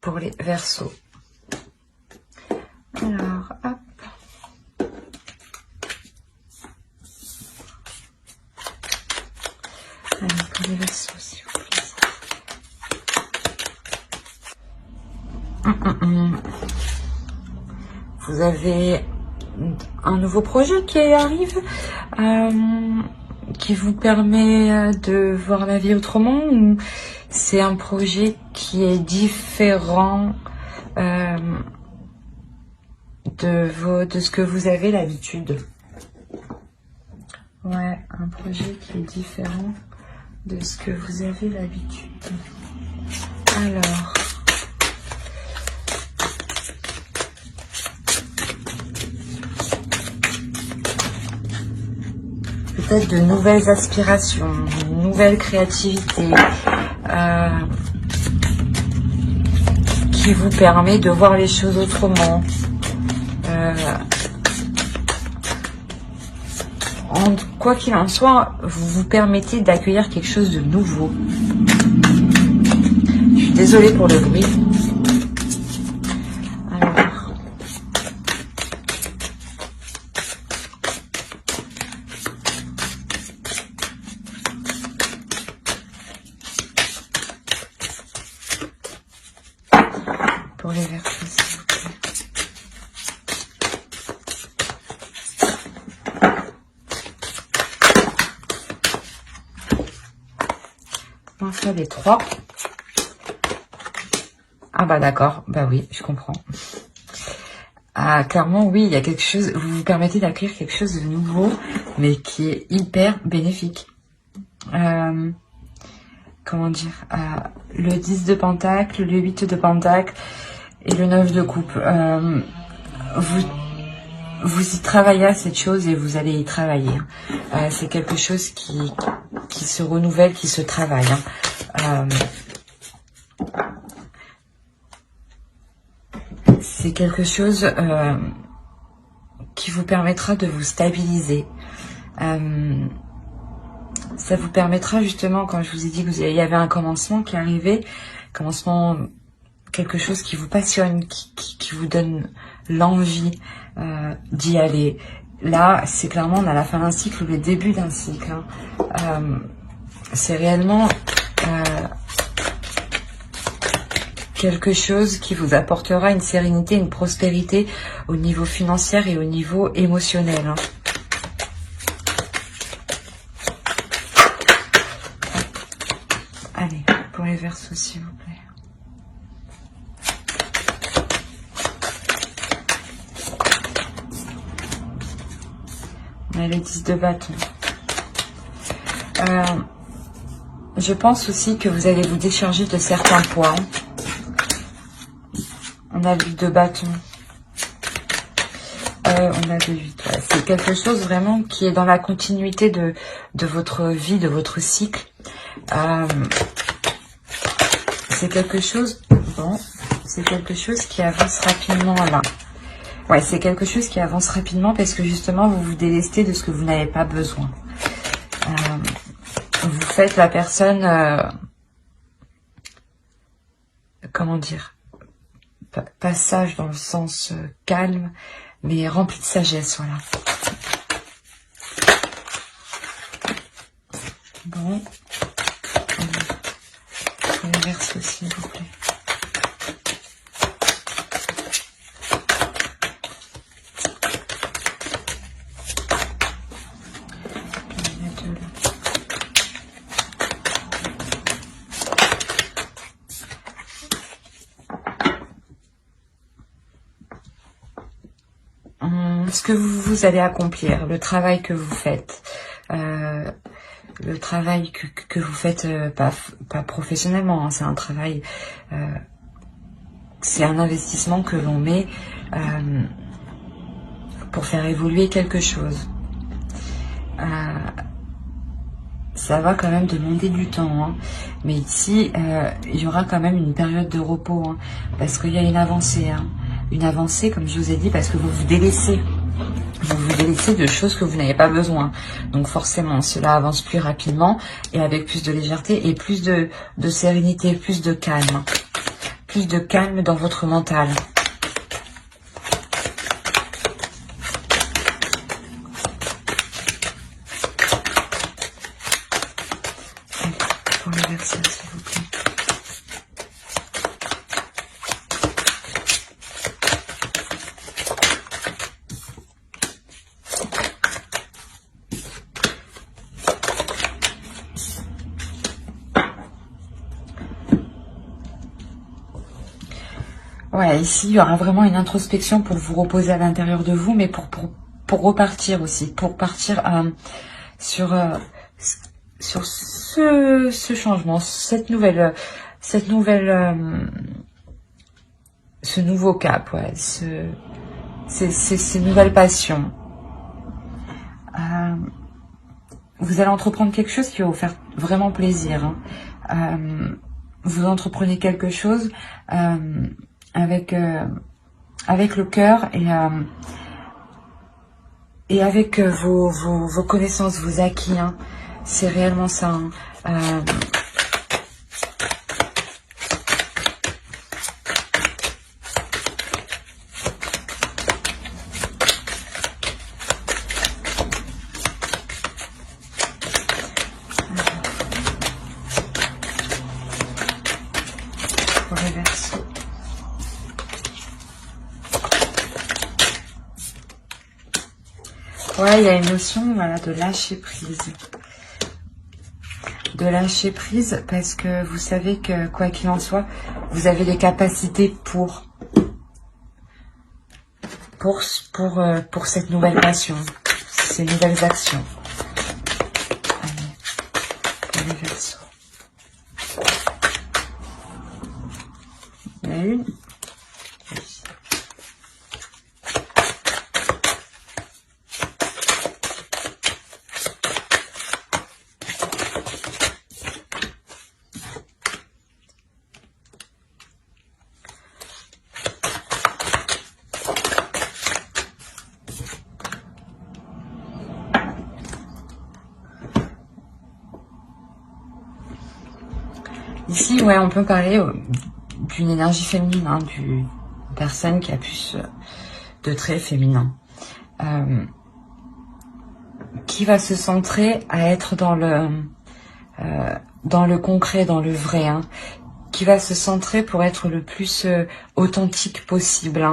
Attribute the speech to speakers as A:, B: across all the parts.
A: pour les Verseaux. Alors, hop. Allez, pour les Verseaux, s'il vous plaît. Vous avez un nouveau projet qui arrive, qui vous permet de voir la vie autrement, ou c'est un projet qui est différent de ce que vous avez l'habitude? Ouais, un projet qui est différent de ce que vous avez l'habitude. Alors, peut-être de nouvelles aspirations, une nouvelle créativité qui vous permet de voir les choses autrement. Quoi qu'il en soit, vous vous permettez d'accueillir quelque chose de nouveau. Je suis désolée pour le bruit. Alors, pour les Verseaux, s'il vous plaît. On va faire les 3. Ah bah d'accord, bah oui, je comprends. Ah, clairement, oui, il y a quelque chose, vous vous permettez d'accueillir quelque chose de nouveau, mais qui est hyper bénéfique. Comment dire, le 10 de Pentacle, le 8 de Pentacle et le 9 de Coupe. Vous y travaillez à cette chose et vous allez y travailler. C'est quelque chose qui se renouvelle, qui se travaille. C'est quelque chose qui vous permettra de vous stabiliser. Ça vous permettra justement, quand je vous ai dit qu'il y avait un commencement qui arrivait, commencement, quelque chose qui vous passionne, qui vous donne l'envie d'y aller. Là, c'est clairement, on a la fin d'un cycle ou le début d'un cycle. C'est réellement quelque chose qui vous apportera une sérénité, une prospérité au niveau financier et au niveau émotionnel. Allez, pour les Verseaux, s'il vous plaît. On a le 10 de bâton. Je pense aussi que vous allez vous décharger de certains poids. On a le 8 de bâton. On a le 8. Ouais. C'est quelque chose vraiment qui est dans la continuité de votre vie, de votre cycle. C'est quelque chose... Bon, c'est quelque chose qui avance rapidement là. Ouais, c'est quelque chose qui avance rapidement parce que justement, vous vous délestez de ce que vous n'avez pas besoin. Vous faites la personne... comment dire, pas sage dans le sens calme, mais rempli de sagesse, voilà. Bon. Les Verseaux, s'il vous plaît. Ce que vous allez accomplir, le travail que vous faites, le travail que vous faites pas professionnellement, hein, c'est un travail, c'est un investissement que l'on met pour faire évoluer quelque chose. Ça va quand même demander du temps, hein. Mais ici, il y aura quand même une période de repos, hein, parce qu'il y a une avancée, hein. Une avancée, comme je vous ai dit, parce que vous vous délaissez. Vous vous délaissez de choses que vous n'avez pas besoin. Donc forcément, cela avance plus rapidement et avec plus de légèreté et plus de sérénité, plus de calme. plus de calme dans votre mental. Allez, pour le Verseau, s'il vous plaît. Ouais, ici, il y aura vraiment une introspection pour vous reposer à l'intérieur de vous, mais pour repartir aussi, pour partir sur, sur ce changement, ce nouveau cap, ouais, ces nouvelles passions. Vous allez entreprendre quelque chose qui va vous faire vraiment plaisir. Hein. Vous entreprenez quelque chose avec le cœur et avec vos connaissances, vos acquis. Hein. C'est réellement ça. Hein. Pour le Verseau. Ouais, il y a une notion, voilà, de lâcher prise. De lâcher prise parce que vous savez que, quoi qu'il en soit, vous avez les capacités pour cette nouvelle passion, ces nouvelles actions. Allez, pour les Verseaux. Il y en a une. Ici, ouais, on peut parler d'une énergie féminine, hein, d'une personne qui a plus de traits féminins, qui va se centrer à être dans le concret, dans le vrai, hein, qui va se centrer pour être le plus authentique possible,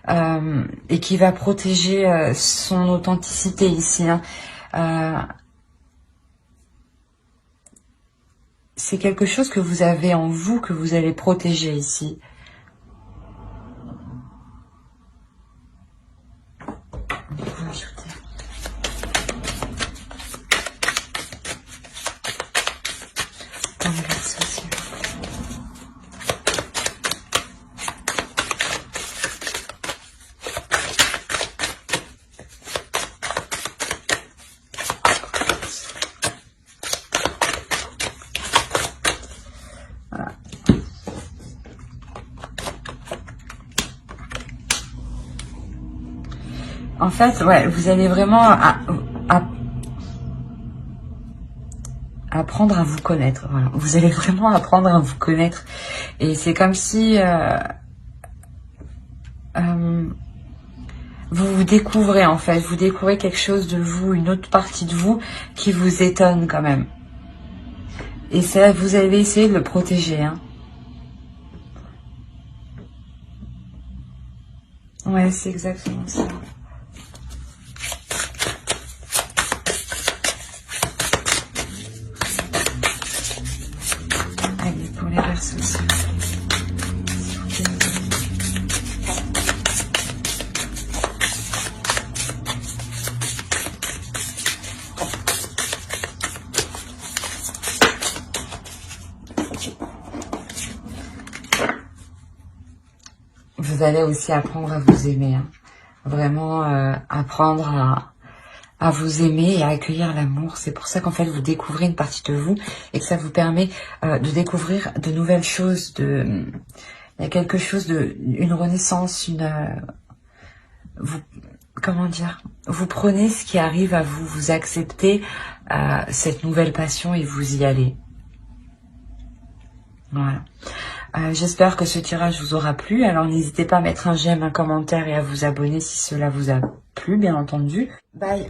A: hein, et qui va protéger son authenticité ici. Hein. C'est quelque chose que vous avez en vous, que vous allez protéger ici. On va ajouter. Dans le Verseau, s'il vous plaît. En fait, ouais, vous allez vraiment apprendre à vous connaître. Voilà. Vous allez vraiment apprendre à vous connaître. Et c'est comme si vous vous découvrez, en fait. Vous découvrez quelque chose de vous, une autre partie de vous qui vous étonne quand même. Et ça, vous allez essayer de le protéger. Hein. Ouais, c'est exactement ça. Allez, pour les Verseaux aussi. Vous allez aussi apprendre à vous aimer. Hein. Vraiment apprendre à vous aimer et à accueillir l'amour. C'est pour ça qu'en fait, vous découvrez une partie de vous et que ça vous permet de découvrir de nouvelles choses. Il y a quelque chose une renaissance, comment dire, vous prenez ce qui arrive à vous, vous acceptez cette nouvelle passion et vous y allez. Voilà. J'espère que ce tirage vous aura plu. Alors n'hésitez pas à mettre un j'aime, un commentaire et à vous abonner si cela vous a plu, bien entendu. Bye.